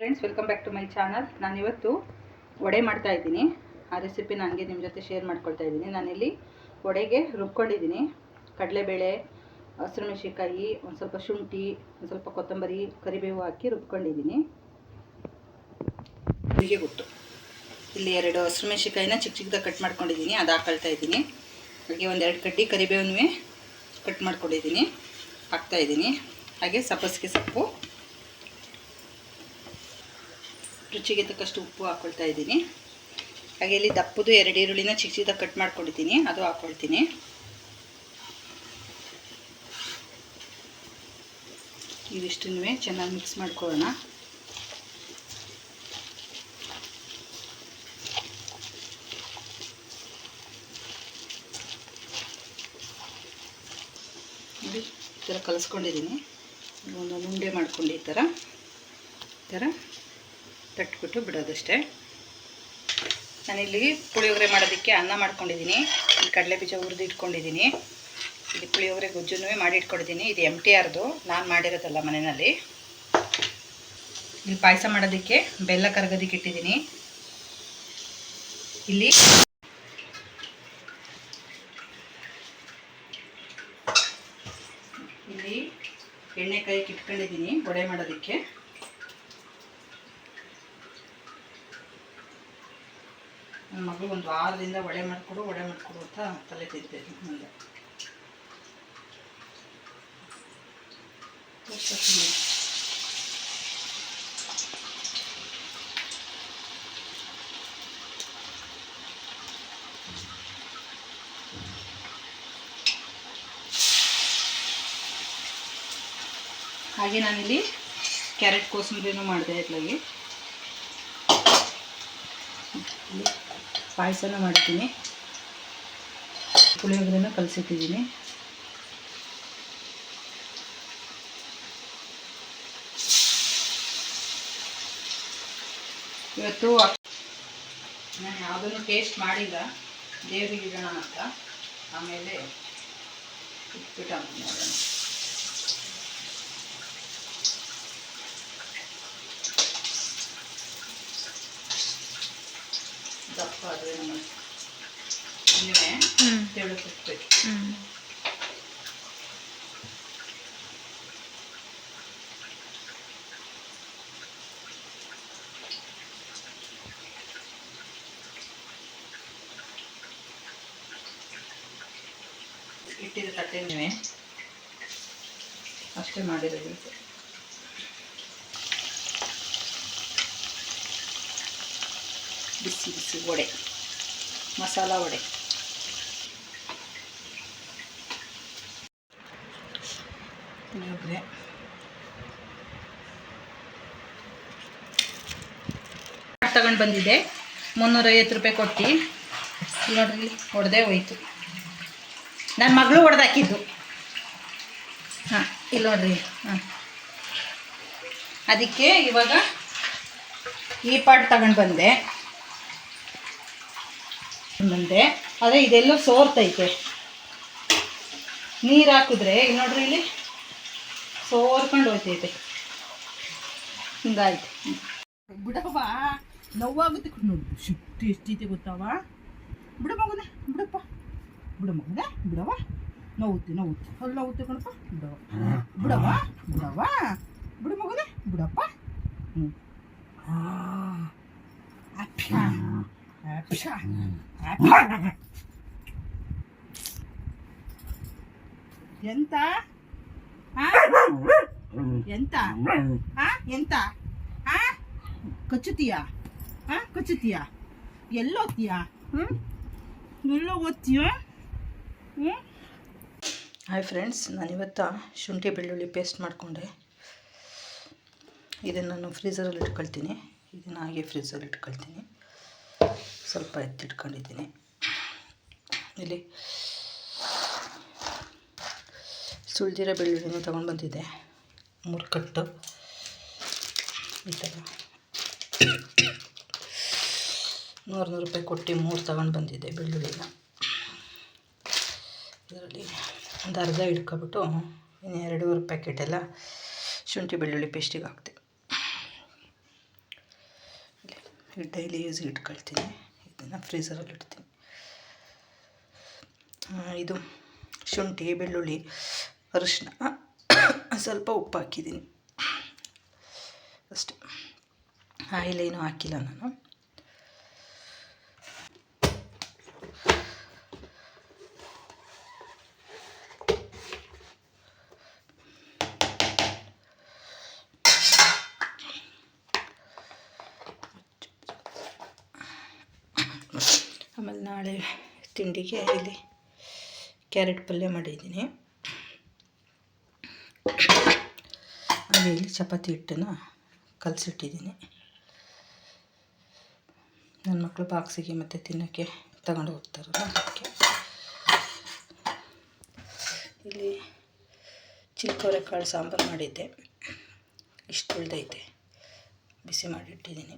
Friends, welcome back to my channel. ನಾನಿವತ್ತು ವಡೆ ಮಾಡ್ತಾ ಇದ್ದೀನಿ. ಆ ರೆಸಿಪಿ ನನಗೆ ನಿಮ್ಮ ಜೊತೆ ಶೇರ್ ಮಾಡ್ಕೊಳ್ತಾ ಇದ್ದೀನಿ. ನಾನಿಲ್ಲಿ ವಡೆಗೆ ರುಬ್ಕೊಂಡಿದ್ದೀನಿ. ಕಡಲೆಬೇಳೆ, ಹಸಿರುಮೆಣಸಿನಕಾಯಿ, ಒಂದು ಸ್ವಲ್ಪ ಶುಂಠಿ, ಒಂದು ಸ್ವಲ್ಪ ಕೊತ್ತಂಬರಿ, ಕರಿಬೇವು ಹಾಕಿ ರುಬ್ಕೊಂಡಿದ್ದೀನಿ. ಹೀಗೆ ಗೊತ್ತು. ಇಲ್ಲಿ 2 ಹಸಿರುಮೆಣಸಿನಕಾಯಿನ ಚಿಕ್ಕ ಚಿಕ್ಕದಾಗಿ ಕಟ್ ಮಾಡ್ಕೊಂಡಿದ್ದೀನಿ, ಅದು ಹಾಕೊಳ್ತಾ ಇದ್ದೀನಿ. ಹಾಗೆ ಒಂದು 2 ಕಡ್ಡಿ ಕರಿಬೇವನ್ನೂ ಕಟ್ ಮಾಡ್ಕೊಂಡಿದ್ದೀನಿ, ಹಾಕ್ತಾಯಿದ್ದೀನಿ. ಹಾಗೆ ಸಬ್ಬಸಿಗೆ ಸೊಪ್ಪು, ರುಚಿಗೆ ತಕ್ಕಷ್ಟು ಉಪ್ಪು ಹಾಕ್ಕೊಳ್ತಾ ಇದ್ದೀನಿ. ಹಾಗೆ ಇಲ್ಲಿ ದಪ್ಪದು 2 ಈರುಳ್ಳಿನ ಚಿಕ್ಕ ಚಿಕ್ಕದಾಗಿ ಕಟ್ ಮಾಡ್ಕೊಂಡಿದ್ದೀನಿ, ಅದು ಹಾಕ್ಕೊಳ್ತೀನಿ. ಇವಿಷ್ಟನ್ನೂ ಚೆನ್ನಾಗಿ ಮಿಕ್ಸ್ ಮಾಡ್ಕೊಳ್ಳೋಣ. ನೋಡಿ, ಈ ಥರ ಕಲಿಸ್ಕೊಂಡಿದ್ದೀನಿ. ಒಂದೊಂದು ಉಂಡೆ ಮಾಡ್ಕೊಂಡು ಈ ಥರ ತಟ್ಬಿಟ್ಟು ಬಿಡೋದಷ್ಟೇ. ನಾನಿಲ್ಲಿ ಪುಳಿಯೋಗರೆ ಮಾಡೋದಕ್ಕೆ ಅನ್ನ ಮಾಡ್ಕೊಂಡಿದ್ದೀನಿ. ಇಲ್ಲಿ ಕಡಲೆ ಬೀಜ ಹುರಿದು ಇಟ್ಕೊಂಡಿದ್ದೀನಿ. ಇಲ್ಲಿ ಪುಳಿಯೋಗರೆ ಗೊಜ್ಜನ್ನು ಮಾಡಿ ಇಟ್ಕೊಂಡಿದ್ದೀನಿ. ಇದು MTRದು, ನಾನು ಮಾಡಿರೋದಲ್ಲ ಮನೆಯಲ್ಲಿ. ಇಲ್ಲಿ ಪಾಯಸ ಮಾಡೋದಕ್ಕೆ ಬೆಲ್ಲ ಕರಗೋದಕ್ಕೆ ಇಟ್ಟಿದ್ದೀನಿ. ಇಲ್ಲಿ ಎಣ್ಣೆ ಕಾಯಿಗೆ ಇಟ್ಕೊಂಡಿದ್ದೀನಿ ವಡೆ ಮಾಡೋದಕ್ಕೆ. ನನ್ನ ಮಗಳು ಒಂದು ವಾರದಿಂದ ವಡೆ ಮಾಡಿಕೊಡು ಅಂತ ತಲೆ ತಿಂತಿದ್ದೆ. ಮುಂದೆ ಹಾಗೆ ನಾನಿಲ್ಲಿ ಕ್ಯಾರೆಟ್ ಕೋಸಂಬರಿನೂ ಮಾಡಿದೆ. ಇತ್ಲಾಗಿ ಪಾಯಸನೂ ಮಾಡ್ತೀನಿ. ಪುಳಿಯೋಗರೆನೂ ಕಲಸಿಟ್ಟಿದ್ದೀನಿ. ಇವತ್ತು ನಾನು ಯಾವುದನ್ನು ಟೇಸ್ಟ್ ಮಾಡಿಲ್ಲ, ದೇವರಿಗೆ ಇಡೋಣ ಅಂತ. ಆಮೇಲೆ ಇಟ್ಬಿಟ್ಟು ನೋಡೋಣ. ದಪ್ಪ ಆದರೆ ನಮ್ಮ ಇನ್ನೇ ತೆಳ್ಳಕ್ಕೆ ಇಟ್ಬೇಕು. ಇಟ್ಟಿರೋ ತಟ್ಟೆನೇ ಅಷ್ಟೇ ಮಾಡಿರೋದು. ಬಿಸಿ ಬಿಸಿ ವಡೆ, ಮಸಾಲ ವಡೆ. ಪುಳಿಯೋಗರೆ ತಗೊಂಡು ಬಂದಿದ್ದೆ, 350 ರೂಪಾಯಿ ಕೊಟ್ಟು. ನೋಡ್ರಿ, ಹೊಡೆದೇ ಹೋಯ್ತು. ನನ್ನ ಮಗಳು ಹೊಡೆದಾಕಿದ್ದು. ಹಾಂ, ಇಲ್ಲಿ ನೋಡ್ರಿ. ಹಾಂ, ಅದಕ್ಕೆ ಇವಾಗ ಈ ಪಾಟ್ ತಗೊಂಡು ಬಂದೆ. ಆದರೆ ಇದೆಲ್ಲೋ ಸೋರ್ತೈತೆ. ನೀರು ಹಾಕಿದ್ರೆ ಇಲ್ಲಿ ನೋಡ್ರಿ, ಇಲ್ಲಿ ಸೋರ್ಕೊಂಡು ಹೋಗ್ತೈತೆ. ಹಿಂಗಾಯ್ತು. ಬಿಡವ್ವ, ನೋವಾಗುತ್ತೆ ನೋಡಿ. ಶಿಫ್ಟ್ ಎಷ್ಟೈತೆ ಗೊತ್ತವ. ಬಿಡ ಮಗನೇ, ಬಿಡಪ್ಪ, ಬಿಡ ಮಗನೇ, ಬಿಡವ. ನೋವುತ್ತೆ ಅಲ್ಲಿ ನೋವುತ್ತೆ ಕಣಪ್ಪ. ಬಿಡವ, ಬಿಡ ಮಗನೇ, ಬಿಡಪ್ಪ. ಎಂತ ಎಂತ ಎಂತ ಕಚ್ಚುತ್ತೀಯಾ? ಕಚ್ಚುತ್ತೀಯಾ? ಎಲ್ಲೋಗ್ತೀಯಾ? ಎಲ್ಲೋ ಓದ್ತೀಯಾ? ಹಾಯ್ ಫ್ರೆಂಡ್ಸ್, ನಾನಿವತ್ತು ಶುಂಠಿ ಬೆಳ್ಳುಳ್ಳಿ ಪೇಸ್ಟ್ ಮಾಡಿಕೊಂಡೆ. ಇದನ್ನು ನಾನು ಫ್ರೀಝರಲ್ಲಿ ಇಟ್ಕೊಳ್ತೀನಿ. ಇದನ್ನು ಹಾಗೆ ಫ್ರೀಝರಲ್ಲಿ ಇಟ್ಕೊಳ್ತೀನಿ. ಸ್ವಲ್ಪ ಎತ್ತಿಟ್ಕೊಂಡಿದ್ದೀನಿ. ಇಲ್ಲಿ ಸುಳ್ದಿರೋ ಬೆಳ್ಳುಳ್ಳಿನೂ ತೊಗೊಂಡು ಬಂದಿದ್ದೆ, 3 ಕಟ್ಟು. ಈ ಥರ 100 ರೂಪಾಯಿ ಕೊಟ್ಟು 3 ತೊಗೊಂಡು ಬಂದಿದ್ದೆ ಬೆಳ್ಳುಳ್ಳಿನ. ಇದರಲ್ಲಿ ಒಂದು ಅರ್ಧ ಇಟ್ಕೊಬಿಟ್ಟು ಇನ್ನು 2 ಪ್ಯಾಕೆಟೆಲ್ಲ ಶುಂಠಿ ಬೆಳ್ಳುಳ್ಳಿ ಪೇಸ್ಟಿಗೆ ಹಾಕ್ತೆ. ಡೈಲಿ ಯೂಸ್ಗೆ ಇಟ್ಕೊಳ್ತೀನಿ. ಇದನ್ನು ಫ್ರೀಝರಲ್ಲಿ ಇಡ್ತೀನಿ. ಇದು ಶುಂಠಿ, ಬೆಳ್ಳುಳ್ಳಿ, ಅರಿಶಿನ, ಸ್ವಲ್ಪ ಉಪ್ಪು ಹಾಕಿದ್ದೀನಿ ಅಷ್ಟೇ. ಆಯಿಲ್ ಏನೂ ಹಾಕಿಲ್ಲ ನಾನು. ಆಮೇಲೆ ನಾಳೆ ತಿಂಡಿಗೆ ಇಲ್ಲಿ ಕ್ಯಾರೆಟ್ ಪಲ್ಯ ಮಾಡಿದ್ದೀನಿ. ಹಾಗೆ ಇಲ್ಲಿ ಚಪಾತಿ ಹಿಟ್ಟನ್ನು ಕಲಸಿಟ್ಟಿದ್ದೀನಿ. ನನ್ನ ಮಕ್ಕಳು ಬಾಕ್ಸಿಗೆ ಮತ್ತು ತಿನ್ನೋಕ್ಕೆ ತಗೊಂಡು ಹೋಗ್ತಾರಲ್ಲ ಅದಕ್ಕೆ. ಇಲ್ಲಿ ಚಿಲ್ಕೋರೆ ಕಾಳು ಸಾಂಬಾರು ಮಾಡಿದ್ದೆ, ಇಷ್ಟು ಉಳಿದೈತೆ, ಬಿಸಿ ಮಾಡಿಟ್ಟಿದ್ದೀನಿ.